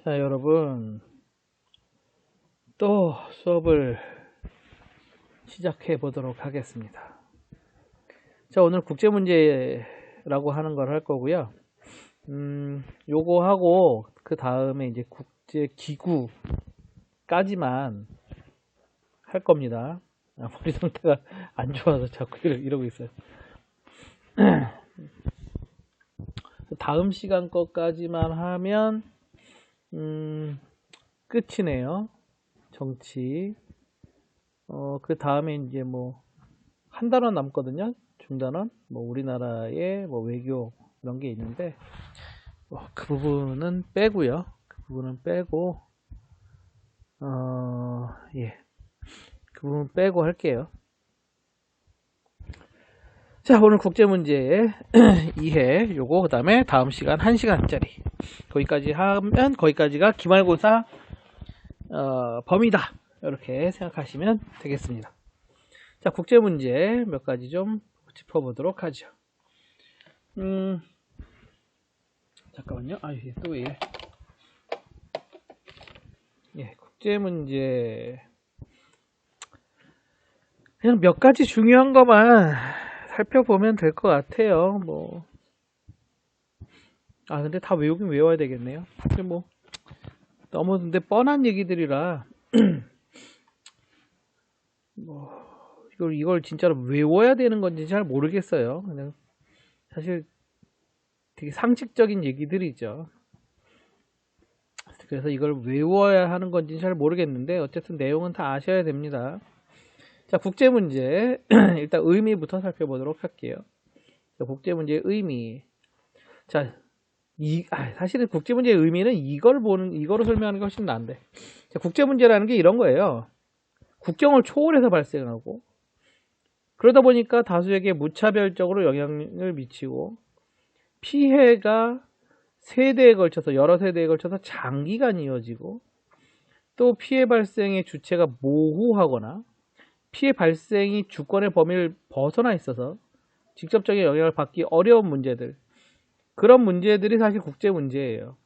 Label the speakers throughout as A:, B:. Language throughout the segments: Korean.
A: 자, 여러분, 또 수업을 시작해 보도록 하겠습니다. 자, 오늘 국제문제라고 하는 걸 할 거고요. 요거 하고, 그 다음에 이제 국제기구까지만 할 겁니다. 머리 상태가 안 좋아서 자꾸 이러고 있어요. 다음 시간 것까지만 하면, 끝이네요. 정치. 그 다음에 이제 뭐, 한 단원 남거든요. 중단원. 뭐, 우리나라의 뭐, 외교, 이런 게 있는데, 그 부분은 빼고요. 그 부분은 빼고, 예. 그 부분 빼고 할게요. 자, 오늘 국제문제 이해, 요거, 그 다음에 다음 시간 1시간짜리. 거기까지 하면, 거기까지가 기말고사, 범위다. 이렇게 생각하시면 되겠습니다. 자, 국제문제 몇 가지 좀 짚어보도록 하죠. 잠깐만요. 이게 또 왜? 예, 국제문제. 그냥 몇 가지 중요한 것만 살펴보면 될 것 같아요. 뭐. 근데 다 외우긴 외워야 되겠네요. 근데 뭐, 너무 근데 뻔한 얘기들이라, 뭐, 이걸 진짜로 외워야 되는 건지 잘 모르겠어요. 그냥, 사실 되게 상식적인 얘기들이죠. 그래서 이걸 외워야 하는 건지 잘 모르겠는데, 어쨌든 내용은 다 아셔야 됩니다. 자, 국제문제. 일단 의미부터 살펴보도록 할게요. 자, 국제문제의 의미. 자, 사실은 국제문제의 의미는 이거로 설명하는 게 훨씬 나은데. 자, 국제문제라는 게 이런 거예요. 국경을 초월해서 발생하고, 그러다 보니까 다수에게 무차별적으로 영향을 미치고, 피해가 여러 세대에 걸쳐서 장기간 이어지고, 또 피해 발생의 주체가 모호하거나, 피해 발생이 주권의 범위를 벗어나 있어서 직접적인 영향을 받기 어려운 문제들, 그런 문제들이 사실 국제 문제예요.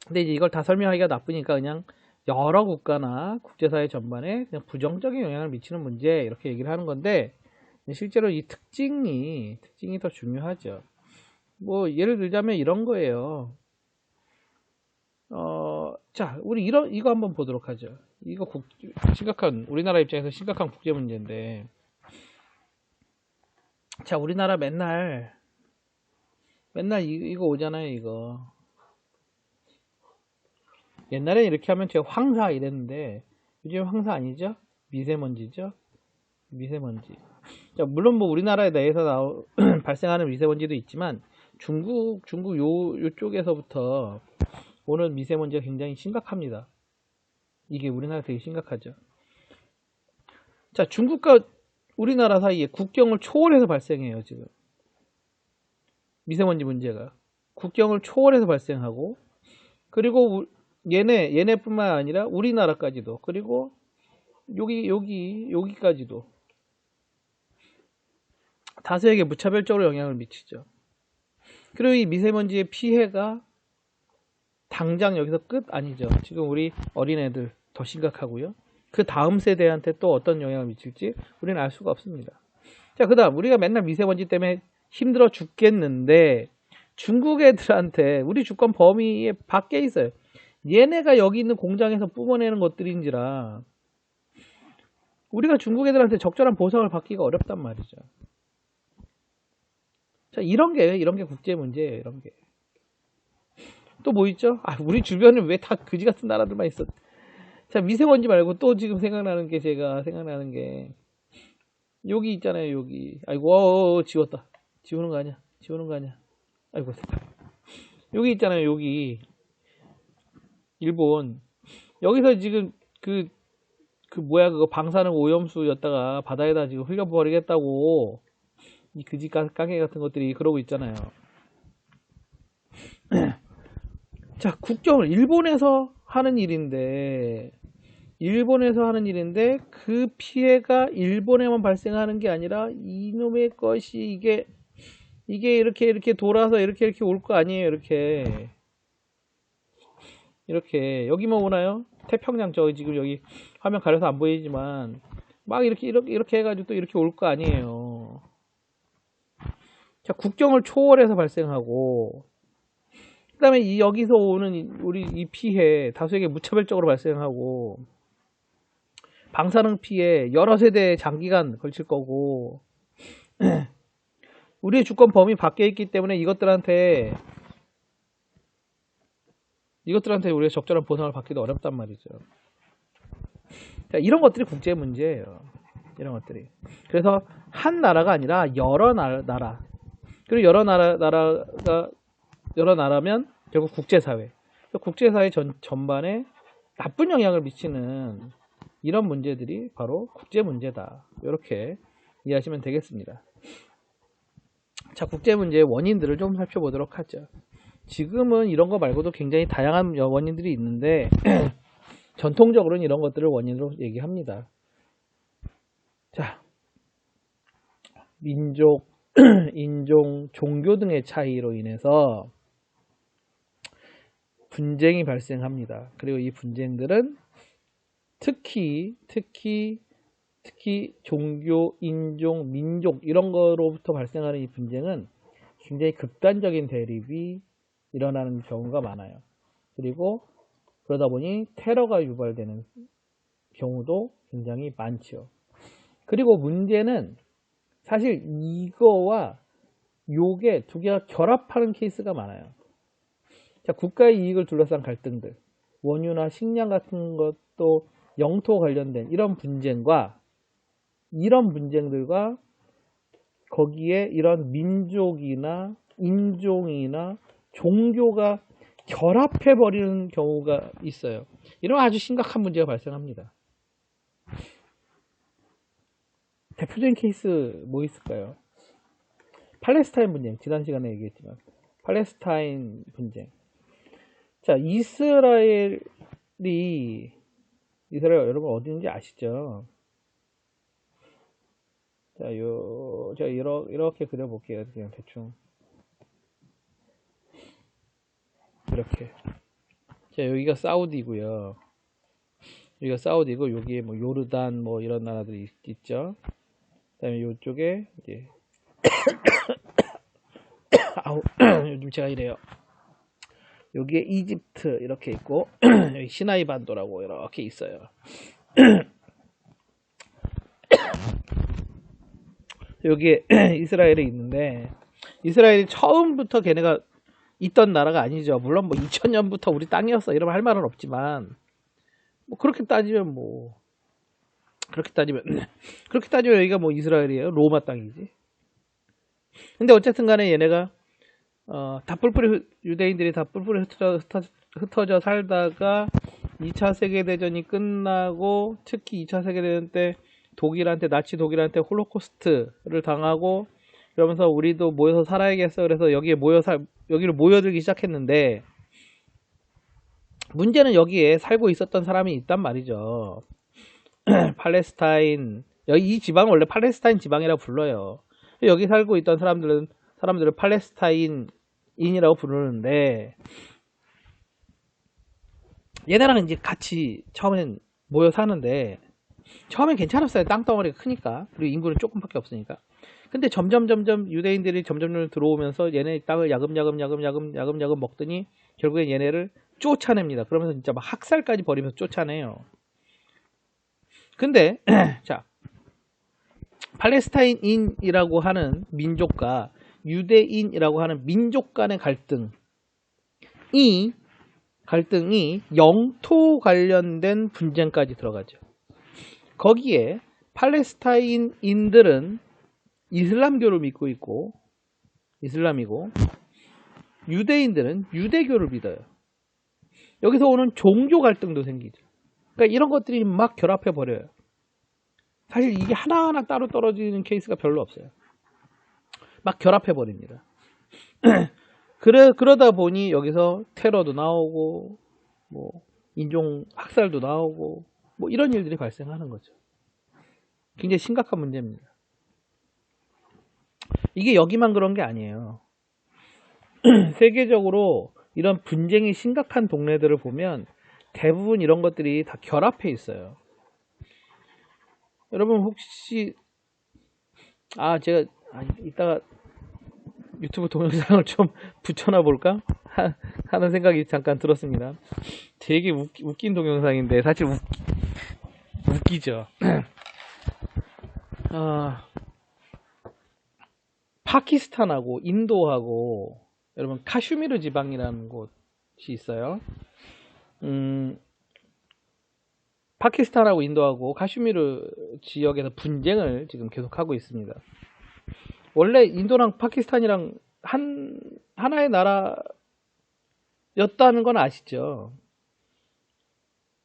A: 근데 이제 이걸 다 설명하기가 나쁘니까 그냥 여러 국가나 국제사회 전반에 그냥 부정적인 영향을 미치는 문제 이렇게 얘기를 하는 건데, 실제로 이 특징이 더 중요하죠. 뭐 예를 들자면 이런 거예요. 자, 우리 이거 한번 보도록 하죠. 이거 우리나라 입장에서 심각한 국제 문제인데, 자, 우리나라 맨날 이거 오잖아요, 이거. 옛날에 이렇게 하면 제가 황사 이랬는데, 요즘 황사 아니죠? 미세먼지죠? 미세먼지. 자, 물론 뭐 우리나라 내에서 발생하는 미세먼지도 있지만, 중국 요쪽에서부터 오는 미세먼지가 굉장히 심각합니다. 이게 우리나라 되게 심각하죠. 자, 중국과 우리나라 사이에 국경을 초월해서 발생해요, 지금. 미세먼지 문제가. 국경을 초월해서 발생하고, 그리고 얘네뿐만 아니라 우리나라까지도, 그리고 여기까지도 다수에게 무차별적으로 영향을 미치죠. 그리고 이 미세먼지의 피해가 당장 여기서 끝 아니죠. 지금 우리 어린애들 더 심각하고요. 그 다음 세대한테 또 어떤 영향을 미칠지 우리는 알 수가 없습니다. 자, 그 다음 우리가 맨날 미세먼지 때문에 힘들어 죽겠는데, 중국 애들한테 우리 주권 범위 밖에 있어요. 얘네가 여기 있는 공장에서 뿜어내는 것들인지라 우리가 중국 애들한테 적절한 보상을 받기가 어렵단 말이죠. 자, 이런 게 국제 문제예요. 이런 게. 또 뭐 있죠? 우리 주변에 왜 다 그지 같은 나라들만 있어? 자, 미세먼지 말고 또 지금 제가 생각나는 게 여기 있잖아요. 여기. 아이고, 지웠다. 지우는 거 아니야? 아이고, 여기 있잖아요. 여기. 일본. 여기서 지금 그거 방사능 오염수였다가 바다에다 지금 흘려버리겠다고 이 그지 깡개 같은 것들이 그러고 있잖아요. 자, 국경을 일본에서 하는 일인데 그 피해가 일본에만 발생하는 게 아니라 이놈의 것이 이게 이렇게 돌아서 이렇게 올 거 아니에요. 이렇게 이렇게 여기만 오나요? 태평양 저 지금 여기 화면 가려서 안 보이지만 막 이렇게 해가지고 또 이렇게 올 거 아니에요. 자, 국경을 초월해서 발생하고 그 다음에 여기서 오는 우리 이 피해 다수에게 무차별적으로 발생하고 방사능 피해 여러 세대 장기간 걸칠 거고 우리의 주권 범위 밖에 있기 때문에 이것들한테 우리가 적절한 보상을 받기도 어렵단 말이죠. 자, 이런 것들이 국제 문제예요. 이런 것들이. 그래서 한 나라가 아니라 여러 나라. 그리고 여러 나라면 결국 국제사회. 국제사회 전반에 나쁜 영향을 미치는 이런 문제들이 바로 국제 문제다. 이렇게 이해하시면 되겠습니다. 자, 국제 문제의 원인들을 좀 살펴보도록 하죠. 지금은 이런 거 말고도 굉장히 다양한 원인들이 있는데 전통적으로는 이런 것들을 원인으로 얘기합니다. 자, 민족, 인종, 종교 등의 차이로 인해서 분쟁이 발생합니다. 그리고 이 분쟁들은 특히 종교, 인종, 민족 이런 거로부터 발생하는 이 분쟁은 굉장히 극단적인 대립이 일어나는 경우가 많아요. 그리고 그러다 보니 테러가 유발되는 경우도 굉장히 많죠. 그리고 문제는 사실 이거와 요게 두 개가 결합하는 케이스가 많아요. 자, 국가의 이익을 둘러싼 갈등들, 원유나 식량 같은 것도 영토 관련된 이런 분쟁들과 거기에 이런 민족이나 인종이나 종교가 결합해버리는 경우가 있어요. 이런 아주 심각한 문제가 발생합니다. 대표적인 케이스 뭐 있을까요? 팔레스타인 분쟁, 지난 시간에 얘기했지만 팔레스타인 분쟁. 자, 이스라엘 여러분 어디인지 아시죠? 자, 제가 이렇게 그려볼게요. 그냥 대충 이렇게. 자, 여기가 사우디고요. 여기가 사우디고 여기에 뭐 요르단 뭐 이런 나라들이 있죠. 그다음에 이쪽에 이제 아우 요즘 제가 이래요. 여기에 이집트 이렇게 있고 여기 시나이 반도라고 이렇게 있어요. 여기에 이스라엘이 있는데 이스라엘이 처음부터 걔네가 있던 나라가 아니죠. 물론 뭐 2000년부터 우리 땅이었어 이러면 할 말은 없지만 뭐 그렇게 따지면 여기가 뭐 이스라엘이에요. 로마 땅이지. 근데 어쨌든 간에 얘네가 유대인들이 다 뿔뿔이 흩어져 살다가 2차 세계대전이 끝나고 특히 2차 세계대전 때 나치 독일한테 홀로코스트를 당하고 그러면서 우리도 모여서 살아야겠어. 그래서 여기로 모여들기 시작했는데 문제는 여기에 살고 있었던 사람이 있단 말이죠. 팔레스타인, 이 지방은 원래 팔레스타인 지방이라고 불러요. 여기 살고 있던 사람들을 팔레스타인인이라고 부르는데 얘네랑 이제 같이 처음엔 모여 사는데 처음엔 괜찮았어요. 땅덩어리가 크니까. 그리고 인구는 조금밖에 없으니까. 근데 점점 유대인들이 점점 들어오면서 얘네 땅을 야금야금 먹더니 결국엔 얘네를 쫓아냅니다. 그러면서 진짜 막 학살까지 벌이면서 쫓아내요. 근데 자, 팔레스타인인이라고 하는 민족과 유대인이라고 하는 민족 간의 갈등이 영토 관련된 분쟁까지 들어가죠. 거기에 팔레스타인인들은 이슬람교를 믿고 있고 이슬람이고 유대인들은 유대교를 믿어요. 여기서 오는 종교 갈등도 생기죠. 그러니까 이런 것들이 막 결합해 버려요. 사실 이게 하나하나 따로 떨어지는 케이스가 별로 없어요. 막 결합해 버립니다. 그러다 보니 여기서 테러도 나오고 뭐 인종 학살도 나오고 뭐 이런 일들이 발생하는 거죠. 굉장히 심각한 문제입니다. 이게 여기만 그런 게 아니에요. 세계적으로 이런 분쟁이 심각한 동네들을 보면 대부분 이런 것들이 다 결합해 있어요. 여러분 혹시 제가 이따가 유튜브 동영상을 좀 붙여놔 볼까 하는 생각이 잠깐 들었습니다. 되게 웃긴 동영상인데 사실 웃기죠. 파키스탄하고 인도하고 여러분 카슈미르 지방이라는 곳이 있어요. 파키스탄하고 인도하고 카슈미르 지역에서 분쟁을 지금 계속하고 있습니다. 원래 인도랑 파키스탄이랑 하나의 나라였다는 건 아시죠?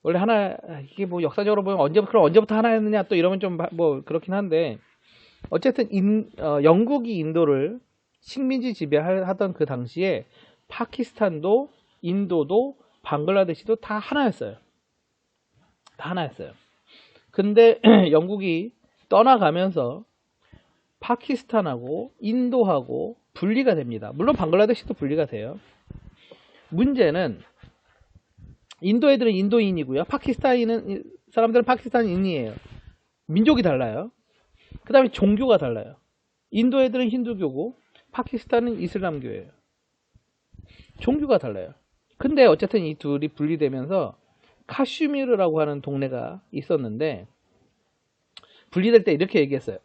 A: 원래 이게 뭐 역사적으로 보면 언제부터 하나였느냐 또 이러면 좀 뭐 그렇긴 한데 어쨌든 영국이 인도를 식민지 지배하던 그 당시에 파키스탄도 인도도 방글라데시도 다 하나였어요. 다 하나였어요. 근데 영국이 떠나가면서 파키스탄하고 인도하고 분리가 됩니다. 물론 방글라데시도 분리가 돼요. 문제는 인도 애들은 인도인이고요. 파키스탄 사람들은 파키스탄인이에요. 민족이 달라요. 그 다음에 종교가 달라요. 인도 애들은 힌두교고 파키스탄은 이슬람교예요. 종교가 달라요. 근데 어쨌든 이 둘이 분리되면서 카슈미르라고 하는 동네가 있었는데 분리될 때 이렇게 얘기했어요.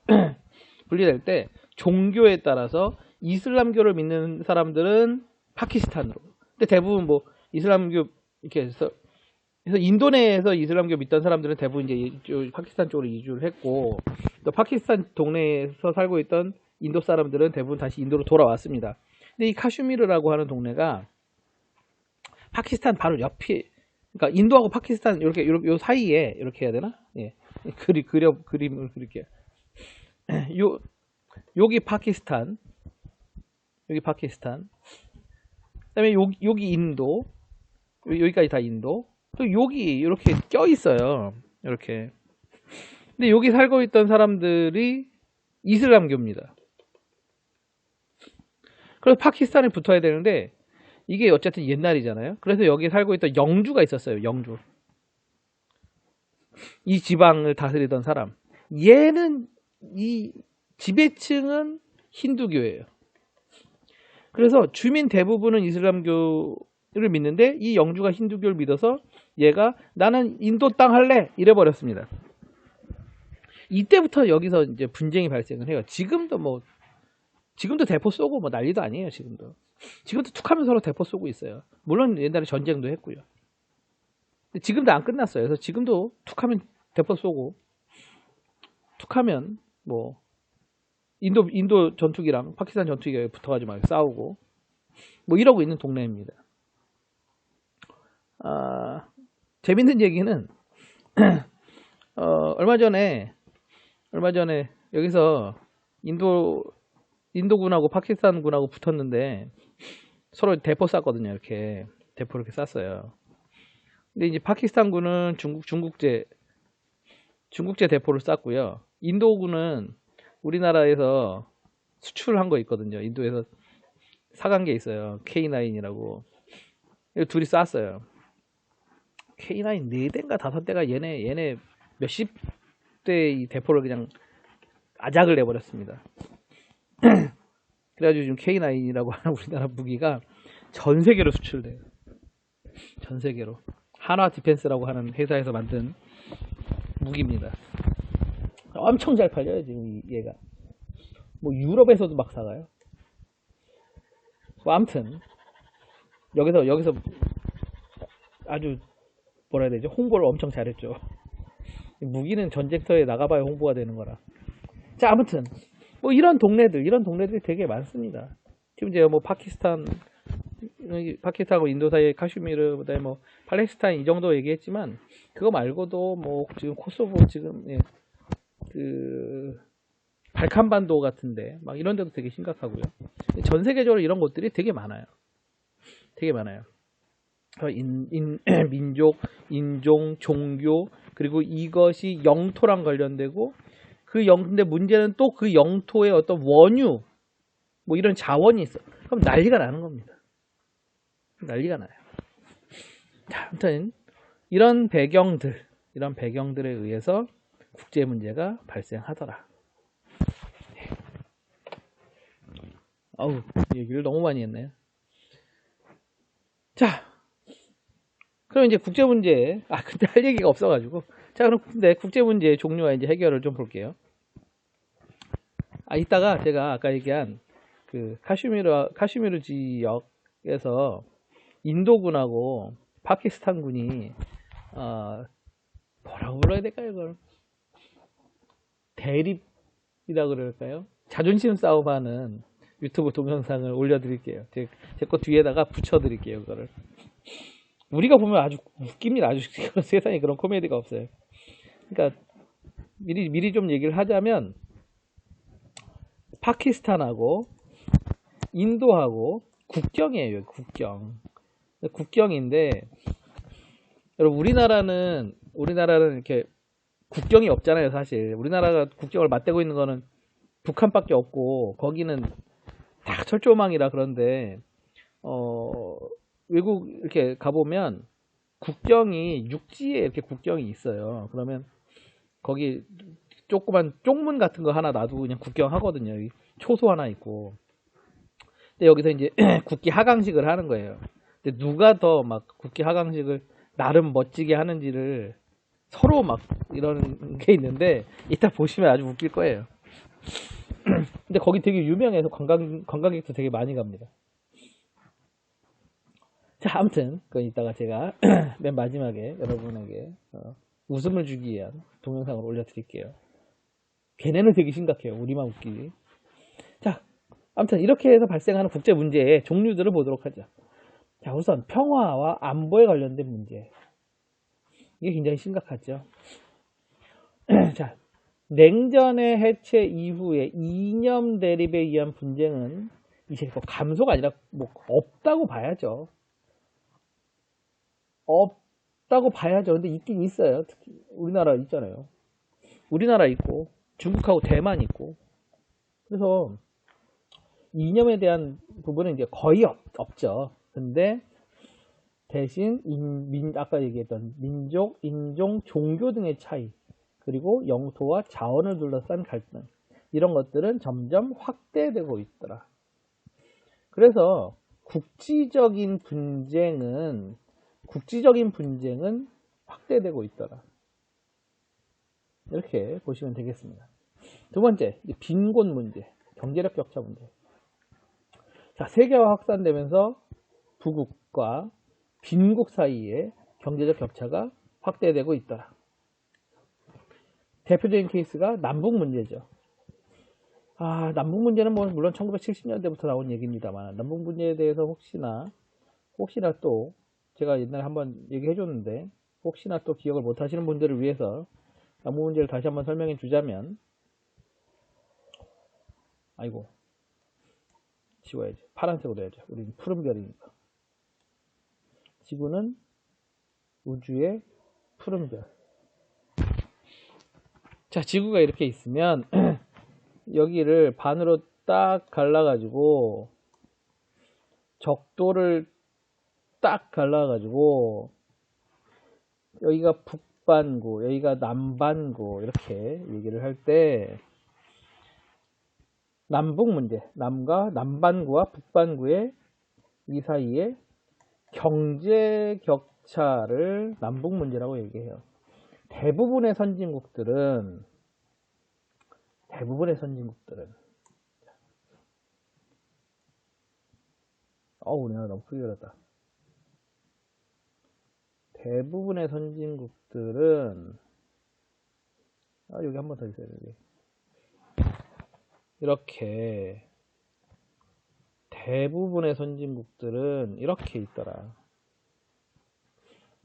A: 분리될 때 종교에 따라서 이슬람교를 믿는 사람들은 파키스탄으로. 근데 대부분 뭐 이슬람교 이렇게 해서 인도 내에서 이슬람교 믿던 사람들은 대부분 이제 파키스탄 쪽으로 이주를 했고 또 파키스탄 동네에서 살고 있던 인도 사람들은 대부분 다시 인도로 돌아왔습니다. 근데 이 카슈미르라고 하는 동네가 파키스탄 바로 옆이 그러니까 인도하고 파키스탄 이렇게 요 사이에 이렇게 해야 되나? 예. 그림을 그릴게요. 여기 파키스탄. 그다음에 여기 인도. 여기까지 다 인도. 또 여기 이렇게 껴 있어요. 이렇게. 근데 여기 살고 있던 사람들이 이슬람교입니다. 그래서 파키스탄에 붙어야 되는데 이게 어쨌든 옛날이잖아요. 그래서 여기 살고 있던 영주가 있었어요. 영주. 이 지방을 다스리던 사람. 얘는 이 지배층은 힌두교예요. 그래서 주민 대부분은 이슬람교를 믿는데 이 영주가 힌두교를 믿어서 얘가 나는 인도 땅 할래 이래버렸습니다. 이때부터 여기서 이제 분쟁이 발생을 해요. 지금도 대포 쏘고 뭐 난리도 아니에요. 지금도 툭하면 서로 대포 쏘고 있어요. 물론 옛날에 전쟁도 했고요. 지금도 안 끝났어요. 그래서 지금도 툭하면 대포 쏘고 툭하면 뭐 인도 전투기랑 파키스탄 전투기가 붙어가지고 막 싸우고 뭐 이러고 있는 동네입니다. 재밌는 얘기는 얼마 전에 여기서 인도군하고 파키스탄군하고 붙었는데 서로 대포 쐈거든요. 이렇게 대포 이렇게 쐈어요. 근데 이제 파키스탄군은 중국제 대포를 쐈고요. 인도군은 우리나라에서 수출한 거 있거든요. 인도에서 사간 게 있어요. K9이라고. 둘이 쐈어요. K9 4대인가 5대가 얘네 몇십 대의 대포를 그냥 아작을 내버렸습니다. 그래가지고 지금 K9이라고 하는 우리나라 무기가 전 세계로 수출돼요. 전 세계로. 한화 디펜스라고 하는 회사에서 만든 무기입니다. 엄청 잘 팔려요 지금 얘가. 뭐 유럽에서도 막 사가요. 뭐 아무튼 여기서 아주 뭐라 해야 되죠? 홍보를 엄청 잘했죠. 무기는 전쟁터에 나가봐야 홍보가 되는 거라. 자, 아무튼 뭐 이런 동네들이 되게 많습니다. 지금 이제 뭐 파키스탄하고 인도 사이에 카슈미르, 그다음에 뭐 팔레스타인 이 정도 얘기했지만 그거 말고도 뭐 지금 코소보 지금 그 발칸반도 같은데 막 이런 데도 되게 심각하고요. 전 세계적으로 이런 곳들이 되게 많아요. 되게 많아요. 민족, 인종, 종교, 그리고 이것이 영토랑 관련되고 근데 문제는 또 그 영토의 어떤 원유, 뭐 이런 자원이 있어. 그럼 난리가 나는 겁니다. 난리가 나요. 자, 아무튼 이런 배경들에 의해서 국제 문제가 발생하더라. 아우, 얘기를 너무 많이 했네요. 자, 그럼 이제 국제 문제, 근데 할 얘기가 없어가지고. 자, 그럼 근데 국제 문제의 종류와 이제 해결을 좀 볼게요. 이따가 제가 아까 얘기한 그 카슈미르 지역에서 인도군하고 파키스탄군이 뭐라고 불러야 될까요, 이걸? 대립이라 그럴까요? 자존심 싸움하는 유튜브 동영상을 올려드릴게요. 제 거 뒤에다가 붙여드릴게요, 그거를. 우리가 보면 아주 웃깁니다. 아주 세상에 그런 코미디가 없어요. 그러니까 미리 좀 얘기를 하자면 파키스탄하고 인도하고 국경이에요. 국경인데 여러분 우리나라는 이렇게 국경이 없잖아요. 사실 우리나라가 국경을 맞대고 있는 거는 북한밖에 없고 거기는 다 철조망이라. 그런데 외국 이렇게 가보면 국경이 육지에 이렇게 국경이 있어요. 그러면 거기 조그만 쪽문 같은 거 하나 놔두고 그냥 국경하거든요. 여기 초소 하나 있고. 근데 여기서 이제 국기 하강식을 하는 거예요. 근데 누가 더 막 국기 하강식을 나름 멋지게 하는지를 서로 막 이러는 게 있는데 이따 보시면 아주 웃길 거예요. 근데 거기 되게 유명해서 관광객도 되게 많이 갑니다. 자, 아무튼 그건 이따가 제가 맨 마지막에 여러분에게 웃음을 주기 위한 동영상을 올려드릴게요. 걔네는 되게 심각해요. 우리만 웃기지. 자, 아무튼 이렇게 해서 발생하는 국제 문제의 종류들을 보도록 하죠. 자, 우선 평화와 안보에 관련된 문제. 이게 굉장히 심각하죠. 자, 냉전의 해체 이후에 이념 대립에 의한 분쟁은 이제 뭐 감소가 아니라 뭐 없다고 봐야죠. 없다고 봐야죠. 근데 있긴 있어요. 특히 우리나라 있잖아요. 우리나라 있고 중국하고 대만 있고. 그래서 이념에 대한 부분은 이제 거의 없죠. 근데 대신 아까 얘기했던 민족, 인종, 종교 등의 차이, 그리고 영토와 자원을 둘러싼 갈등, 이런 것들은 점점 확대되고 있더라. 그래서 국지적인 분쟁은 확대되고 있더라. 이렇게 보시면 되겠습니다. 두 번째, 빈곤 문제, 경제력 격차 문제. 자, 세계화 확산되면서 부국과 빈국 사이에 경제적 격차가 확대되고 있더라. 대표적인 케이스가 남북 문제죠. 남북 문제는 뭐 물론 1970년대부터 나온 얘기입니다만 남북 문제에 대해서 혹시나 또 제가 옛날에 한번 얘기해 줬는데 혹시나 또 기억을 못 하시는 분들을 위해서 남북 문제를 다시 한번 설명해 주자면, 아이고 지워야지. 파란색으로 해야죠. 우리는 푸른 별이니까. 지구는 우주의 푸른 별. 자, 지구가 이렇게 있으면 여기를 반으로 딱 갈라가지고 적도를 딱 갈라가지고 여기가 북반구, 여기가 남반구, 이렇게 얘기를 할 때 남북 문제, 남반구와 북반구의 이 사이에 경제 격차를 남북 문제라고 얘기해요. 대부분의 선진국들은 우리나라 너무 크게 그렸다. 대부분의 선진국들은 여기 한 번 더 있어야 되지. 이렇게 대부분의 선진국들은 이렇게 있더라.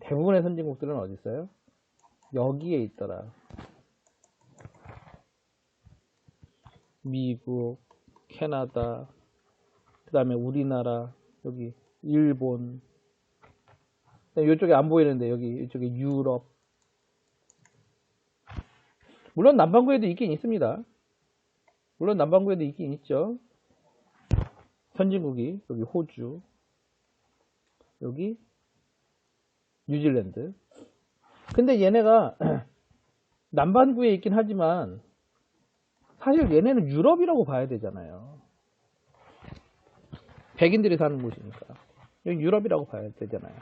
A: 대부분의 선진국들은 어디 있어요? 여기에 있더라. 미국, 캐나다, 그 다음에 우리나라, 여기 일본, 이쪽에 안 보이는데 여기 이쪽에 유럽. 물론 남반구에도 있긴 있습니다. 물론 남반구에도 있긴 있죠. 선진국이 여기 호주. 여기 뉴질랜드. 근데 얘네가 남반구에 있긴 하지만 사실 얘네는 유럽이라고 봐야 되잖아요. 백인들이 사는 곳이니까 여기 유럽이라고 봐야 되잖아요.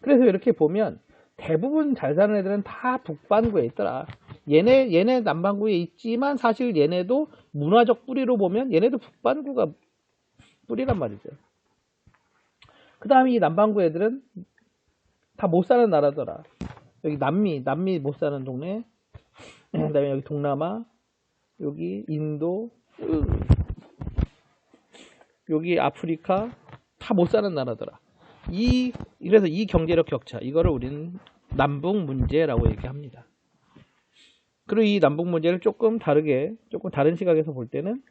A: 그래서 이렇게 보면 대부분 잘 사는 애들은 다 북반구에 있더라. 얘네 남반구에 있지만 사실 얘네도 문화적 뿌리로 보면 얘네도 북반구가 뿌리란 말이죠. 그 다음에 이 남반구 애들은 다 못 사는 나라더라. 여기 남미 못 사는 동네, 그 다음에 여기 동남아, 여기 인도, 여기 아프리카, 다 못 사는 나라더라. 그래서 이 경제력 격차, 이거를 우리는 남북 문제라고 얘기합니다. 그리고 이 남북 문제를 조금 다른 시각에서 볼 때는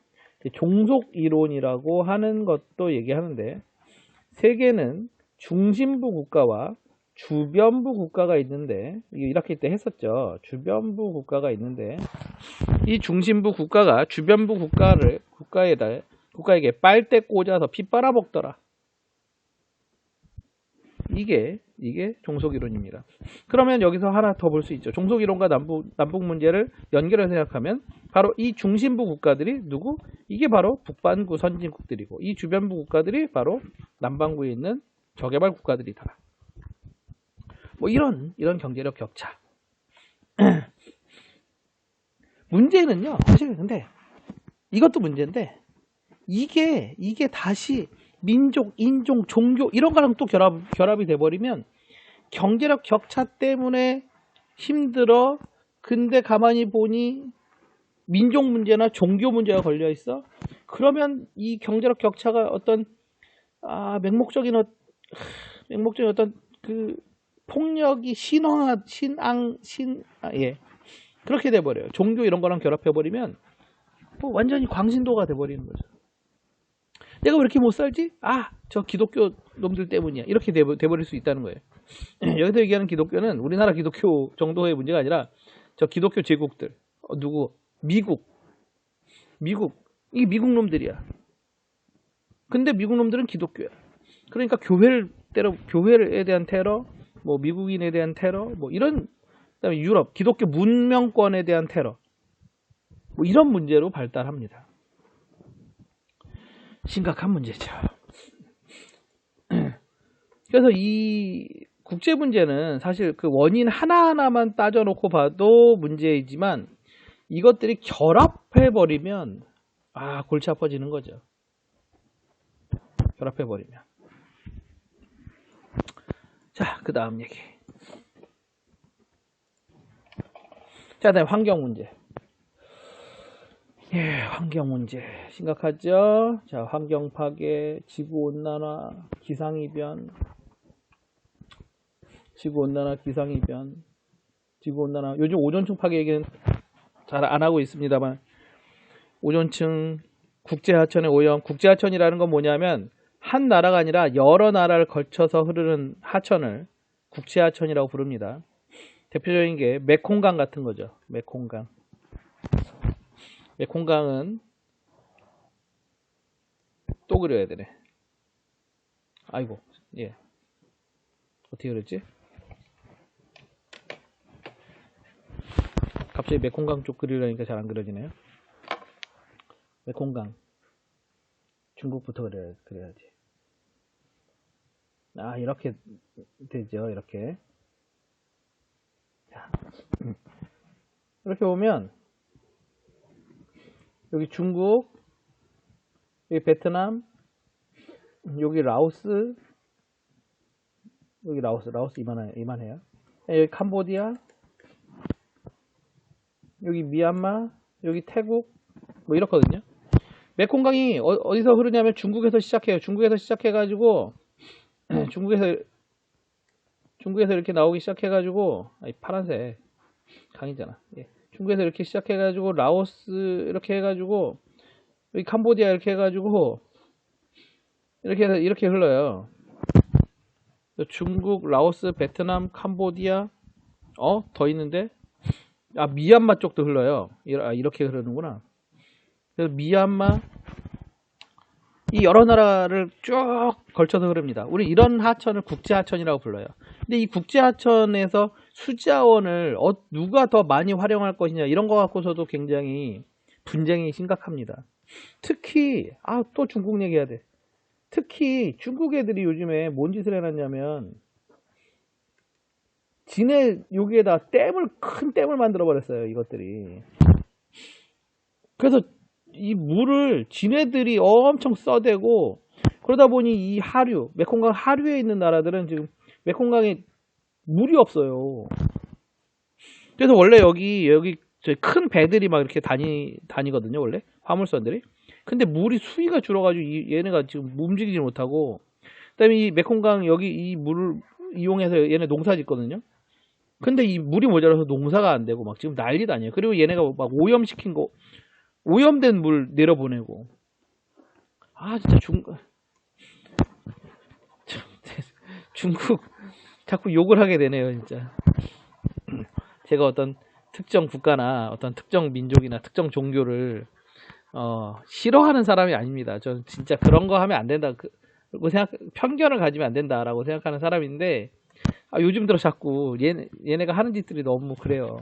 A: 종속 이론이라고 하는 것도 얘기하는데, 세계는 중심부 국가와 주변부 국가가 있는데, 이게 1학기 때 했었죠. 주변부 국가가 있는데, 이 중심부 국가가 주변부 국가에게 빨대 꽂아서 피 빨아먹더라. 이게 종속이론입니다. 그러면 여기서 하나 더 볼 수 있죠. 종속이론과 남북 문제를 연결해서 생각하면 바로 이 중심부 국가들이 누구? 이게 바로 북반구 선진국들이고, 이 주변부 국가들이 바로 남반구에 있는 저개발 국가들이다. 뭐 이런 경제력 격차. 문제는요, 사실 근데 이것도 문제인데, 이게 다시 민족, 인종, 종교 이런 거랑 또 결합이 돼버리면 경제력 격차 때문에 힘들어. 근데 가만히 보니 민족 문제나 종교 문제가 걸려 있어. 그러면 이 경제력 격차가 어떤 맹목적인 어떤 그 폭력이 그렇게 돼버려요. 종교 이런 거랑 결합해버리면 뭐 완전히 광신도가 돼버리는 거죠. 내가 왜 이렇게 못 살지? 저 기독교 놈들 때문이야. 이렇게 돼버릴 수 있다는 거예요. 여기서 얘기하는 기독교는 우리나라 기독교 정도의 문제가 아니라 저 기독교 제국들. 누구? 미국. 이게 미국 놈들이야. 근데 미국 놈들은 기독교야. 그러니까 교회에 대한 테러, 뭐 미국인에 대한 테러, 뭐 이런, 그다음에 유럽 기독교 문명권에 대한 테러, 뭐 이런 문제로 발달합니다. 심각한 문제죠. 그래서 이 국제 문제는 사실 그 원인 하나하나만 따져놓고 봐도 문제이지만 이것들이 결합해버리면 골치 아파지는 거죠. 결합해버리면. 자, 그 다음 얘기. 자, 다음에 환경 문제. 환경 문제 심각하죠. 자, 환경 파괴, 지구 온난화, 기상이변, 요즘 오존층 파괴 얘기는 잘 안 하고 있습니다만, 오존층, 국제하천의 오염. 국제하천이라는 건 뭐냐면 한 나라가 아니라 여러 나라를 걸쳐서 흐르는 하천을 국제하천이라고 부릅니다. 대표적인 게 메콩강 같은 거죠. 메콩강은 또 그려야 되네. 어떻게 그랬지? 갑자기 메콩강 쪽 그리려니까 잘 안 그려지네요. 메콩강 중국부터 그려야지. 이렇게 되죠. 이렇게. 자, 이렇게 보면 여기 중국, 여기 베트남, 여기 라오스 이만해요. 여기 캄보디아, 여기 미얀마, 여기 태국, 뭐 이렇거든요. 메콩강이 어디서 흐르냐면 중국에서 시작해요. 중국에서 시작해가지고 중국에서 이렇게 나오기 시작해가지고 파란색 강이잖아. 중국에서 이렇게 시작해가지고 라오스 이렇게 해가지고 여기 캄보디아 이렇게 해가지고 이렇게 흘러요. 중국, 라오스, 베트남, 캄보디아, 더 있는데 미얀마 쪽도 흘러요. 이렇게 흐르는구나. 그래서 미얀마, 이 여러 나라를 쭉 걸쳐서 흐릅니다. 우리 이런 하천을 국제하천이라고 불러요. 근데 이 국제하천에서 수자원을 누가 더 많이 활용할 것이냐 이런 거 갖고서도 굉장히 분쟁이 심각합니다. 특히 또 중국 얘기해야 돼. 특히 중국 애들이 요즘에 뭔 짓을 해놨냐면 지네 여기에다 큰 댐을 만들어 버렸어요. 이것들이. 그래서 이 물을 지네들이 엄청 써대고 그러다 보니 이 메콩강 하류에 있는 나라들은 지금 메콩강에 물이 없어요. 그래서 원래 여기 저희 큰 배들이 막 이렇게 다니거든요. 원래 화물선들이. 근데 물이 수위가 줄어가지고 얘네가 지금 움직이지 못하고, 그다음에 이 메콩강 여기 이 물을 이용해서 얘네 농사 짓거든요. 근데 이 물이 모자라서 농사가 안 되고 막 지금 난리도 아니에요. 그리고 얘네가 막 오염된 물 내려보내고. 진짜 중국 자꾸 욕을 하게 되네요, 진짜. 제가 어떤 특정 국가나 어떤 특정 민족이나 특정 종교를 싫어하는 사람이 아닙니다. 저는 진짜 그런 거 하면 안 된다. 편견을 가지면 안 된다라고 생각하는 사람인데, 요즘 들어 자꾸 얘네가 하는 짓들이 너무 그래요.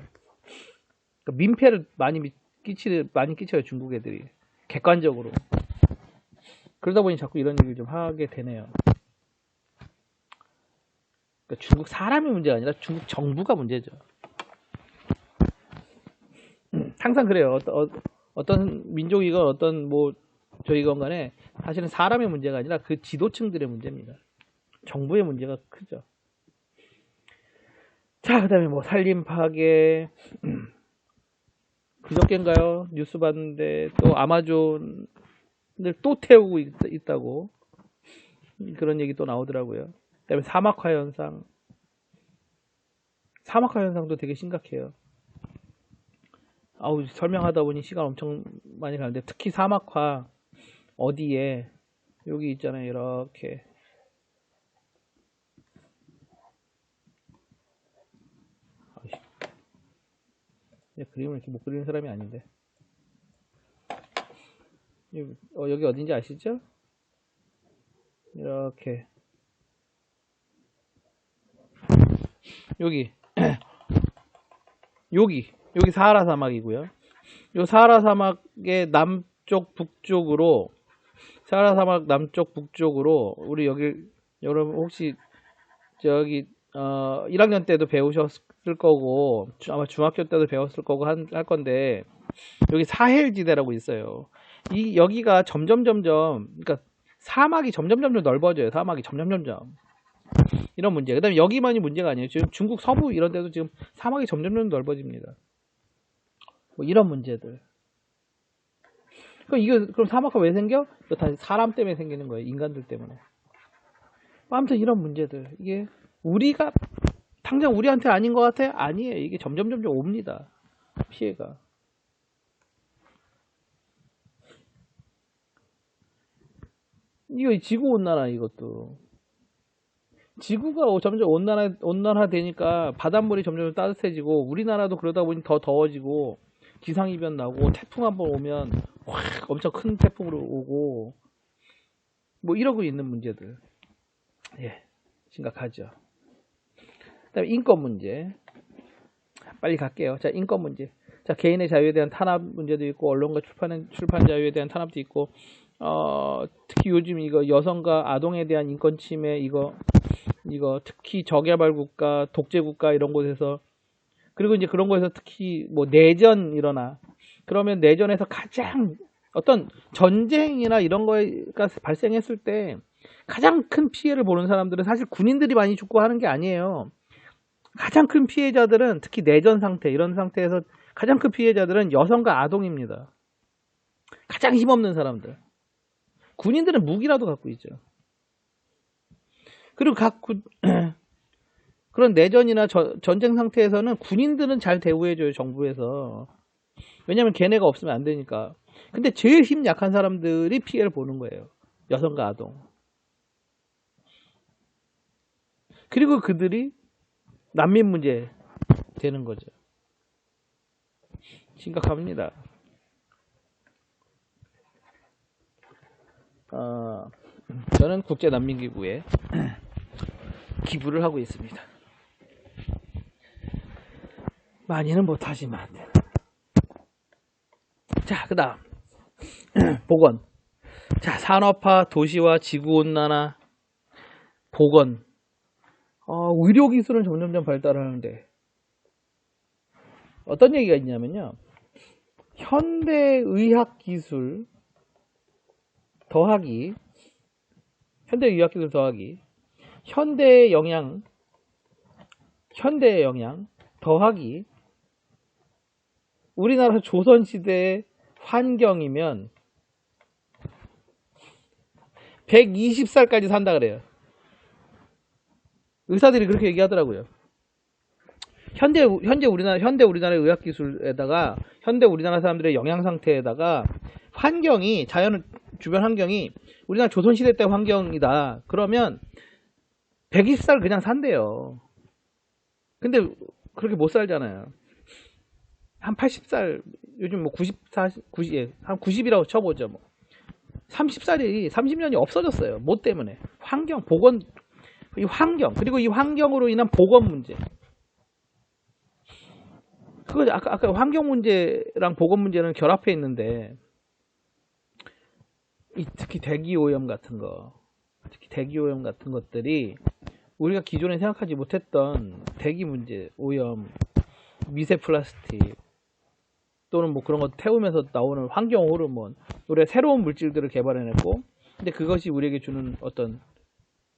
A: 그러니까 민폐를 많이 끼쳐요, 중국 애들이. 객관적으로. 그러다 보니 자꾸 이런 얘기를 좀 하게 되네요. 그러니까 중국 사람이 문제가 아니라 중국 정부가 문제죠. 항상 그래요. 어떤 민족이건 어떤 저희건 간에 사실은 사람의 문제가 아니라 그 지도층들의 문제입니다. 정부의 문제가 크죠. 자, 그 다음에 산림 파괴. 그저께인가요? 뉴스 봤는데 또 아마존을 또 태우고 있다고 그런 얘기 또 나오더라고요. 그 다음에 사막화 현상도 되게 심각해요. 설명하다 보니 시간 엄청 많이 가는데, 특히 사막화 어디에 여기 있잖아요. 이렇게 그림을 이렇게 못 그리는 사람이 아닌데 여기 어딘지 아시죠? 이렇게 여기 여기 사하라 사막이고요. 요 사하라 사막의 사하라 사막 남쪽 북쪽으로 우리 여러분 혹시 저기 1학년 때도 배우셨을 거고 아마 중학교 때도 배웠을 거고 할 건데, 여기 사헬지대라고 있어요. 여기가 그러니까 사막이 점점 넓어져요. 사막이 점점 이런 문제. 그다음에 여기만이 문제가 아니에요. 지금 중국 서부 이런 데도 지금 사막이 점점 넓어집니다. 이런 문제들. 그럼 사막화 왜 생겨? 이거 다 사람 때문에 생기는 거예요. 인간들 때문에. 아무튼 이런 문제들. 이게 당장 우리한테 아닌 것 같아? 아니에요. 이게 점점 옵니다. 피해가. 이거 지구온난화 이것도. 지구가 점점 온난화되니까 바닷물이 점점 따뜻해지고 우리나라도 그러다 보니 더 더워지고 기상이변 나고 태풍 한번 오면 확 엄청 큰 태풍으로 오고 이러고 있는 문제들. 심각하죠. 그다음에 인권 문제. 빨리 갈게요. 자, 인권 문제. 자, 개인의 자유에 대한 탄압 문제도 있고 언론과 출판 자유에 대한 탄압도 있고 특히 요즘 이거 여성과 아동에 대한 인권 침해 이거 특히 저개발 국가, 독재 국가 이런 곳에서, 그리고 이제 그런 곳에서 특히 내전 일어나 그러면 내전에서 가장 어떤 전쟁이나 이런 거가 발생했을 때 가장 큰 피해를 보는 사람들은 사실 군인들이 많이 죽고 하는 게 아니에요. 가장 큰 피해자들은 특히 내전 상태 이런 상태에서 가장 큰 피해자들은 여성과 아동입니다. 가장 힘없는 사람들. 군인들은 무기라도 갖고 있죠. 그리고 그런 내전이나 전쟁 상태에서는 군인들은 잘 대우해줘요, 정부에서. 왜냐면 걔네가 없으면 안 되니까. 근데 제일 힘 약한 사람들이 피해를 보는 거예요. 여성과 아동. 그리고 그들이 난민 문제 되는 거죠. 심각합니다. 저는 국제난민기구에 기부를 하고 있습니다. 많이는 못하지만. 자, 그 다음 보건. 자, 산업화, 도시화, 지구온난화, 보건. 의료기술은 점점점 발달하는데 어떤 얘기가 있냐면요, 현대의학기술 더하기 현대의 영향 더하기 우리나라 조선시대의 환경이면 120살까지 산다 그래요. 의사들이 그렇게 얘기하더라고요. 현대 우리나라의 의학기술에다가 현대 우리나라 사람들의 영양 상태에다가 환경이, 주변 환경이 우리나라 조선시대 때 환경이다. 그러면 120살 그냥 산대요. 근데 그렇게 못 살잖아요. 한 80살, 요즘 뭐 90, 한 90이라고 쳐보죠. 뭐 30년이 없어졌어요. 뭐 때문에? 이 환경, 그리고 이 환경으로 인한 보건 문제. 그거 아까 환경 문제랑 보건 문제는 결합해 있는데, 특히 대기 오염 같은 것들이 우리가 기존에 생각하지 못했던 대기 문제, 오염, 미세 플라스틱, 또는 뭐 그런 거 태우면서 나오는 환경 호르몬, 우리가 새로운 물질들을 개발해냈고, 근데 그것이 우리에게 주는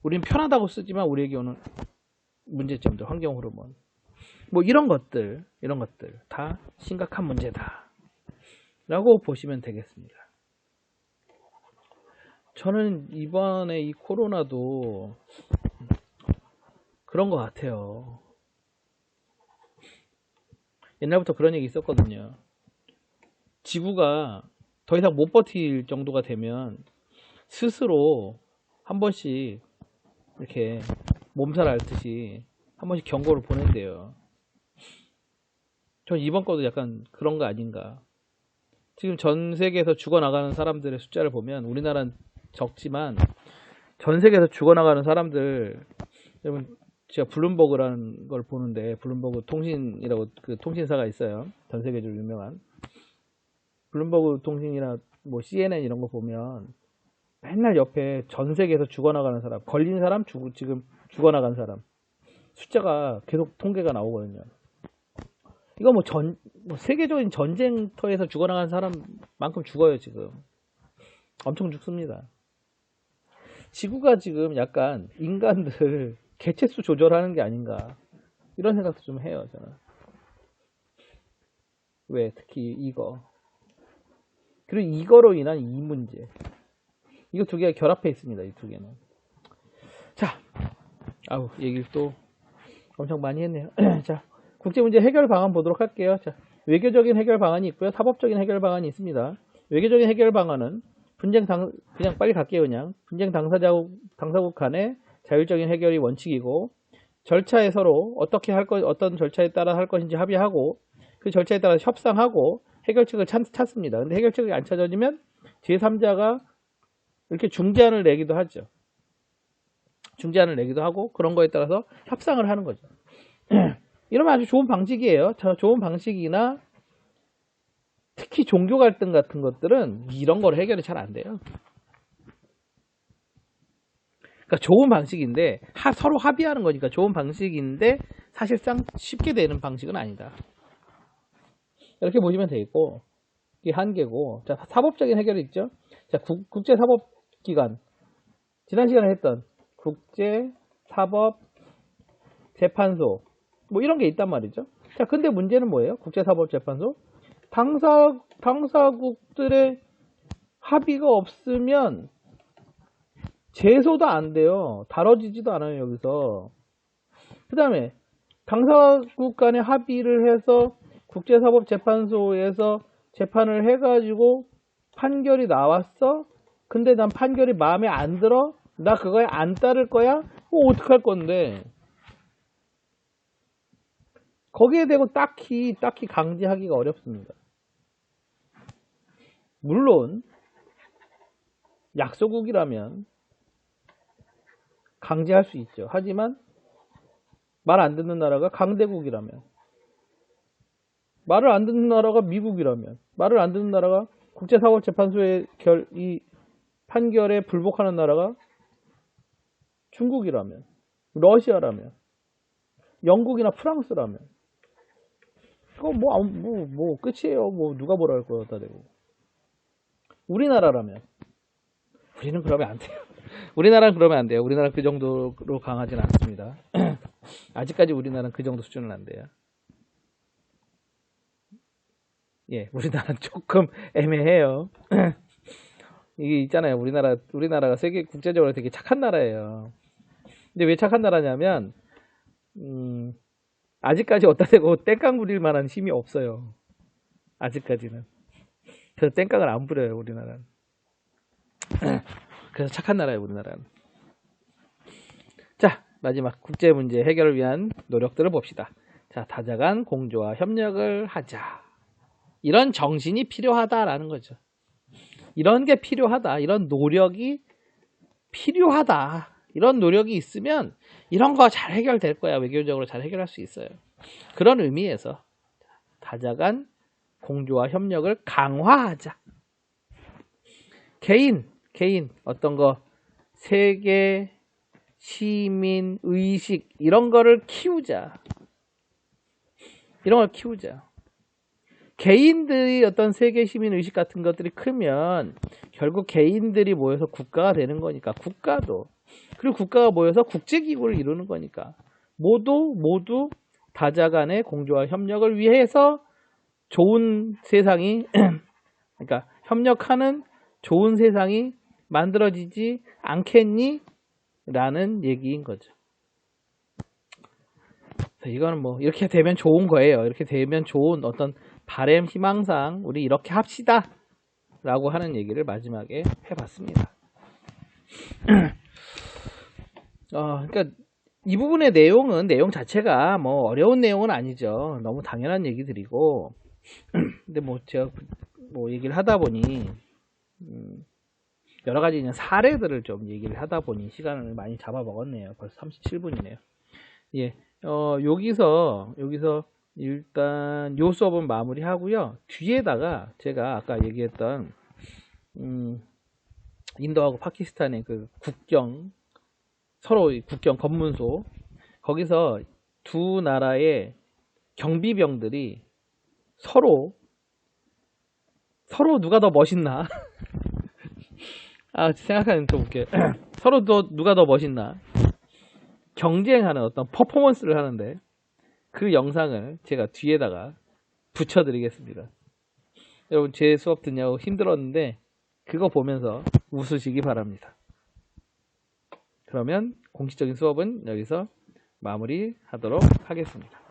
A: 우리는 편하다고 쓰지만 우리에게 오는 문제점들, 환경 호르몬, 뭐 이런 것들 다 심각한 문제다 라고 보시면 되겠습니다. 저는 이번에 이 코로나도 그런 것 같아요. 옛날부터 그런 얘기 있었거든요. 지구가 더 이상 못 버틸 정도가 되면 스스로 한 번씩 이렇게 몸살 앓듯이 한 번씩 경고를 보낸대요. 전 이번 것도 약간 그런 거 아닌가. 지금 전 세계에서 죽어나가는 사람들의 숫자를 보면 우리나라는 적지만 전 세계에서 죽어나가는 사람들, 여러분 제가 블룸버그라는 걸 보는데, 블룸버그 통신이라고 그 통신사가 있어요. 전 세계적으로 유명한 블룸버그 통신이나 뭐 CNN 이런 거 보면 맨날 옆에 전 세계에서 죽어나가는 사람, 걸린 사람, 지금 죽어나간 사람 숫자가 계속 통계가 나오거든요. 이거 뭐 세계적인 전쟁터에서 죽어나간 사람만큼 죽어요. 지금 엄청 죽습니다. 지구가 지금 약간 인간들 개체수 조절하는 게 아닌가, 이런 생각도 좀 해요. 저는 왜 특히 이거, 그리고 이거로 인한 이 문제, 이거 두 개가 결합해 있습니다. 이 두 개는. 자, 얘기를 또 엄청 많이 했네요. 자, 국제문제 해결 방안 보도록 할게요. 자, 외교적인 해결 방안이 있고요. 사법적인 해결 방안이 있습니다. 외교적인 해결 방안은 그냥 빨리 갈게요. 그냥 분쟁 당사국 간의 자율적인 해결이 원칙이고, 절차에 서로 어떤 절차에 따라 할 것인지 합의하고, 그 절차에 따라 협상하고 해결책을 찾습니다. 근데 해결책이 안 찾아지면 제3자가 이렇게 중재안을 내기도 하죠. 중재안을 내기도 하고, 그런 거에 따라서 협상을 하는 거죠. 이러면 아주 좋은 방식이에요. 좋은 방식이나 특히 종교 갈등 같은 것들은 이런 거로 해결이 잘 안 돼요. 그러니까 좋은 방식인데, 서로 합의하는 거니까 좋은 방식인데 사실상 쉽게 되는 방식은 아니다. 이렇게 보시면 되겠고, 이게 한계고. 자, 사법적인 해결이 있죠. 자, 국제사법기관, 지난 시간에 했던 국제사법재판소, 뭐 이런 게 있단 말이죠. 자, 근데 문제는 뭐예요? 국제사법재판소, 당사국들의 합의가 없으면 제소도 안 돼요. 다뤄지지도 않아요, 여기서. 그 다음에 당사국 간의 합의를 해서 국제사법재판소에서 재판을 해가지고 판결이 나왔어. 근데 난 판결이 마음에 안 들어. 나 그거에 안 따를 거야. 어떡할 건데. 거기에 대고 딱히 강제하기가 어렵습니다. 물론 약소국이라면 강제할 수 있죠. 하지만 말 안 듣는 나라가 강대국이라면, 말을 안 듣는 나라가 미국이라면, 말을 안 듣는 나라가 국제사법재판소의 이 판결에 불복하는 나라가 중국이라면, 러시아라면, 영국이나 프랑스라면, 그거 뭐 끝이에요. 뭐 누가 뭐라 할 거다 되고. 우리나라라면, 우리는 그러면 안 돼요. 우리나라는 그러면 안 돼요. 우리나라 그 정도로 강하지는 않습니다. 아직까지 우리나라는 그 정도 수준은 안 돼요. 예, 우리나라는 조금 애매해요. 이게 있잖아요. 우리나라가 세계 국제적으로 되게 착한 나라예요. 근데 왜 착한 나라냐면, 아직까지 어디다 대고 땡깡 부릴 만한 힘이 없어요. 아직까지는. 그래서 땡깡을 안 부려요, 우리나라는. 그래서 착한 나라예요, 우리나라는. 자, 마지막 국제 문제 해결을 위한 노력들을 봅시다. 자, 다자간 공조와 협력을 하자. 이런 정신이 필요하다라는 거죠. 이런 게 필요하다. 이런 노력이 필요하다. 이런 노력이 있으면 이런 거 잘 해결될 거야. 외교적으로 잘 해결할 수 있어요. 그런 의미에서 다자간 공조와 협력을 강화하자. 개인 어떤 거 세계 시민 의식 이런 거를 키우자. 이런 걸 키우자. 개인들이 어떤 세계 시민 의식 같은 것들이 크면 결국 개인들이 모여서 국가가 되는 거니까 국가도, 그리고 국가가 모여서 국제기구를 이루는 거니까 모두 다자간의 공조와 협력을 위해서 좋은 세상이 그러니까 협력하는 좋은 세상이 만들어지지 않겠니? 라는 얘기인 거죠. 이거는 뭐 이렇게 되면 좋은 거예요. 이렇게 되면 좋은 어떤 바램 희망상 우리 이렇게 합시다 라고 하는 얘기를 마지막에 해봤습니다. 그러니까 이 부분의 내용 자체가 뭐 어려운 내용은 아니죠. 너무 당연한 얘기들이고 근데 뭐 제가 뭐 얘기를 하다 보니 여러 가지 사례들을 좀 얘기를 하다 보니 시간을 많이 잡아먹었네요. 벌써 37분이네요. 예, 여기서 일단 요 수업은 마무리하고요. 뒤에다가 제가 아까 얘기했던 인도하고 파키스탄의 그 서로 국경 검문소, 거기서 두 나라의 경비병들이 서로 누가 더 멋있나? 생각하면 좀 웃겨요. 서로 누가 더 멋있나? 경쟁하는 어떤 퍼포먼스를 하는데 그 영상을 제가 뒤에다가 붙여드리겠습니다. 여러분 제 수업 듣냐고 힘들었는데 그거 보면서 웃으시기 바랍니다. 그러면 공식적인 수업은 여기서 마무리하도록 하겠습니다.